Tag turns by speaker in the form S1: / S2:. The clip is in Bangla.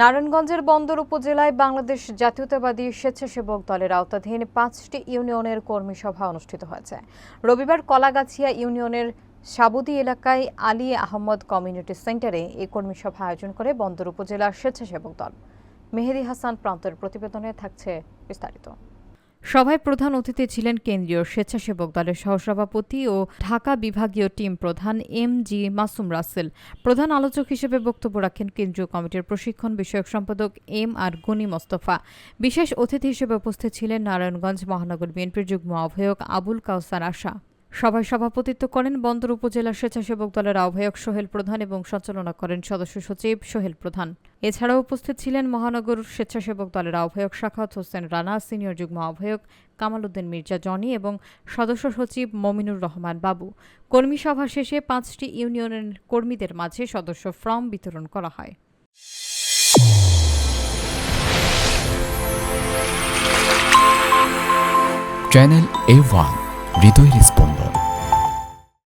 S1: নারায়ণগঞ্জের বন্দর উপজেলায় বাংলাদেশ জাতীয়তাবাদী স্বেচ্ছাসেবক দলের আওতাধীন 5টি ইউনিয়নের কর্মী সভা অনুষ্ঠিত হয়েছে। রবিবার কলাগাছিয়া ইউনিয়নের সাবুদি এলাকায় আলী আহমদ কমিউনিটি সেন্টারে এই কর্মী সভা আয়োজন করে বন্দর উপজেলা স্বেচ্ছাসেবক দল। মেহেদী হাসান প্রান্তের প্রতিবেদনে থাকছে বিস্তারিত। সভায় প্রধান অতিথি ছিলেন কেন্দ্রীয় স্বেচ্ছাসেবক দলের সহসভাপতি ও ঢাকা বিভাগীয় টিম প্রধান এম.জি. মাসুম রাসেল। প্রধান আলোচক হিসেবে বক্তব্য রাখেন কেন্দ্রীয় কমিটির প্রশিক্ষণ বিষয়ক সম্পাদক এম.আর. গনি মোস্তফা। বিশেষ অতিথি হিসেবে উপস্থিত ছিলেন নারায়ণগঞ্জ মহানগর বিএনপির যুগ্ম আহ্বায়ক আবুল কাউসার আশা। সভায় সভাপতিত্ব করেন বন্দর উপজেলা স্বেচ্ছাসেবক দলের আহ্বায়ক সোহেল প্রধান এবং সঞ্চালনা করেন সদস্য সচিব সোহেল প্রধান। এছাড়াও উপস্থিত ছিলেন মহানগর স্বেচ্ছাসেবক দলের আহ্বায়ক সাখাওয়াত হোসেন রানা, সিনিয়র যুগ্ম আহ্বায়ক কামাল উদ্দিন মির্জা জনি এবং সদস্য সচিব মমিনুর রহমান বাবু। কর্মী সভা শেষে 5টি ইউনিয়নের কর্মীদের মাঝে সদস্য ফর্ম বিতরণ করা হয়।
S2: চ্যানেল A1 হৃদয়ের স্পন্দন।